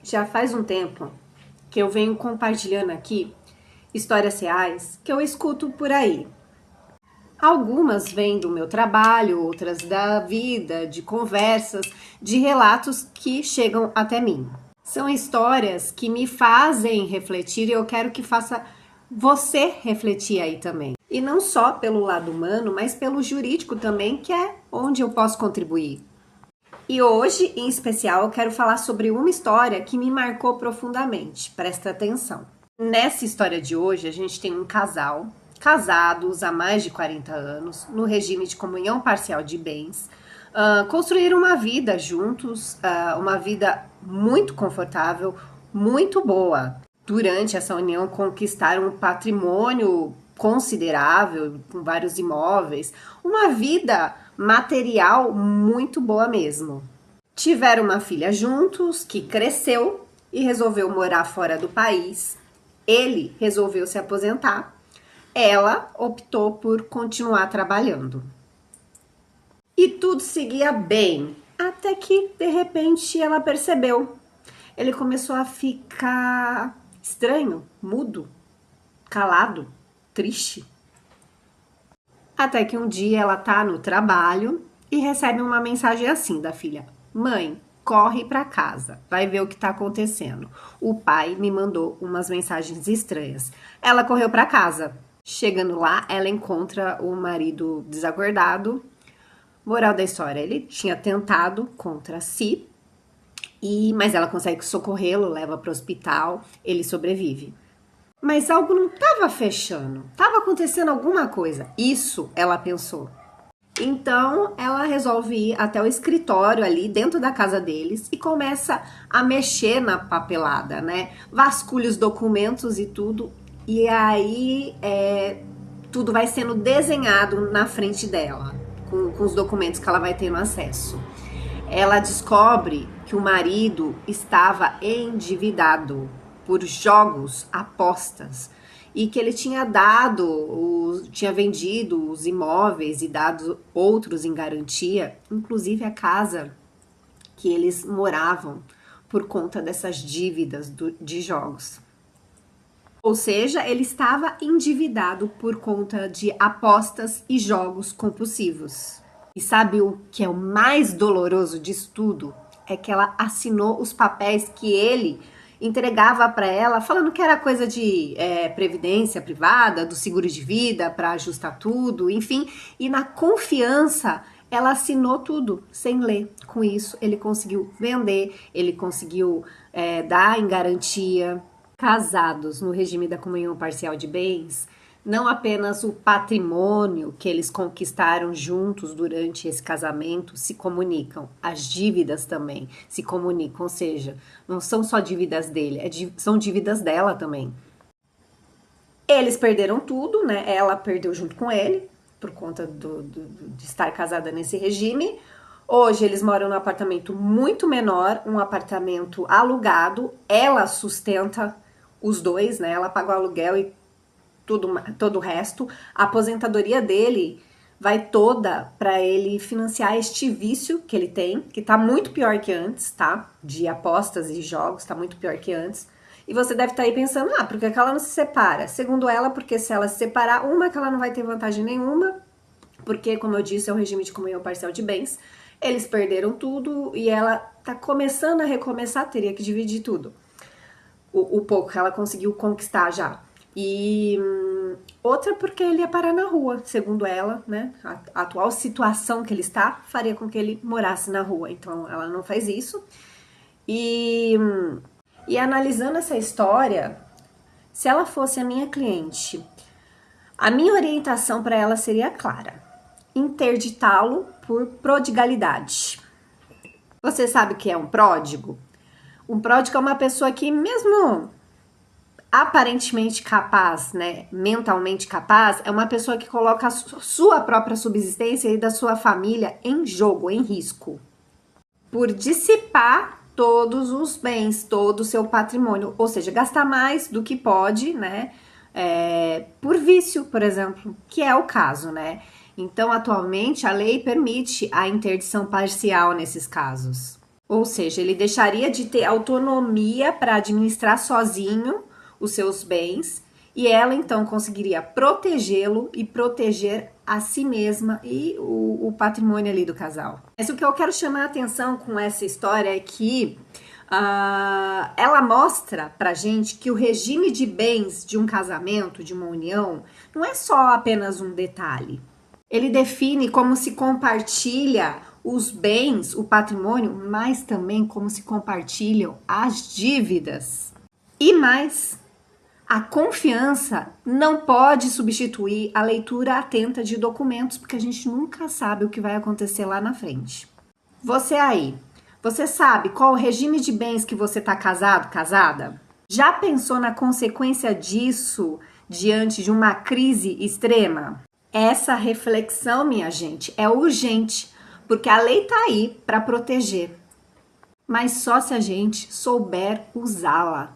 Já faz um tempo que eu venho compartilhando aqui histórias reais que eu escuto por aí. Algumas vêm do meu trabalho, outras da vida, de conversas, de relatos que chegam até mim. São histórias que me fazem refletir e eu quero que faça você refletir aí também. E não só pelo lado humano, mas pelo jurídico também, que é onde eu posso contribuir. E hoje, em especial, eu quero falar sobre uma história que me marcou profundamente. Presta atenção. Nessa história de hoje, a gente tem um casal, casados há mais de 40 anos, no regime de comunhão parcial de bens, construíram uma vida juntos, uma vida muito confortável, muito boa. Durante essa união, conquistaram um patrimônio considerável, com vários imóveis, uma vida material muito boa mesmo. Tiveram uma filha juntos, que cresceu e resolveu morar fora do país. Ele resolveu se aposentar. Ela optou por continuar trabalhando. E tudo seguia bem, até que, de repente, ela percebeu. Ele começou a ficar estranho, mudo, calado, triste. Até que um dia ela tá no trabalho e recebe uma mensagem assim da filha: Mãe, corre pra casa, vai ver o que tá acontecendo. O pai me mandou umas mensagens estranhas. Ela correu pra casa. Chegando lá, ela encontra o marido desacordado. Moral da história, ele tinha tentado contra si, mas ela consegue socorrê-lo, leva para o hospital, ele sobrevive. Mas algo não estava fechando, estava acontecendo alguma coisa. Isso ela pensou. Então ela resolve ir até o escritório ali dentro da casa deles e começa a mexer na papelada, né? Vasculha os documentos e tudo. E aí tudo vai sendo desenhado na frente dela, com os documentos que ela vai tendo acesso. Ela descobre que o marido estava endividado por jogos, apostas, e que ele tinha tinha vendido os imóveis e dado outros em garantia, inclusive a casa que eles moravam, por conta dessas dívidas de jogos. Ou seja, ele estava endividado por conta de apostas e jogos compulsivos. E sabe o que é o mais doloroso disso tudo? É que ela assinou os papéis que ele entregava para ela, falando que era coisa de previdência privada, do seguro de vida, para ajustar tudo, enfim. E na confiança, ela assinou tudo, sem ler. Com isso, ele conseguiu vender, ele conseguiu dar em garantia. Casados no regime da comunhão parcial de bens, não apenas o patrimônio que eles conquistaram juntos durante esse casamento se comunicam, as dívidas também se comunicam, ou seja, não são só dívidas dele, são dívidas dela também. Eles perderam tudo, né? Ela perdeu junto com ele, por conta de estar casada nesse regime. Hoje eles moram num apartamento muito menor, um apartamento alugado, ela sustenta os dois, né? Ela paga o aluguel e todo o resto. A aposentadoria dele vai toda para ele financiar este vício que ele tem, que tá muito pior que antes, tá? De apostas e jogos, tá muito pior que antes. E você deve estar aí pensando, por que ela não se separa? Segundo ela, porque se ela se separar, que ela não vai ter vantagem nenhuma, porque, como eu disse, é um regime de comunhão parcial de bens. Eles perderam tudo e ela tá começando a recomeçar, teria que dividir tudo. O pouco que ela conseguiu conquistar já. E outra porque ele ia parar na rua, segundo ela, né? A atual situação que ele está faria com que ele morasse na rua. Então ela não faz isso. E analisando essa história, se ela fosse a minha cliente, a minha orientação para ela seria clara: interditá-lo por prodigalidade. Você sabe o que é um pródigo? Um pródigo é uma pessoa que, mesmo aparentemente capaz, né, mentalmente capaz, é uma pessoa que coloca a sua própria subsistência e da sua família em jogo, em risco, por dissipar todos os bens, todo o seu patrimônio, ou seja, gastar mais do que pode, né, por vício, por exemplo, que é o caso, né. Então, atualmente, a lei permite a interdição parcial nesses casos. Ou seja, ele deixaria de ter autonomia para administrar sozinho os seus bens e ela então conseguiria protegê-lo e proteger a si mesma e o patrimônio ali do casal. Mas o que eu quero chamar a atenção com essa história é que ela mostra pra gente que o regime de bens de um casamento, de uma união, não é só apenas um detalhe. Ele define como se compartilha os bens, o patrimônio, mas também como se compartilham as dívidas. E mais, a confiança não pode substituir a leitura atenta de documentos, porque a gente nunca sabe o que vai acontecer lá na frente. Você aí, você sabe qual o regime de bens que você está casado, casada? Já pensou na consequência disso diante de uma crise extrema? Essa reflexão, minha gente, é urgente, porque a lei está aí para proteger, mas só se a gente souber usá-la.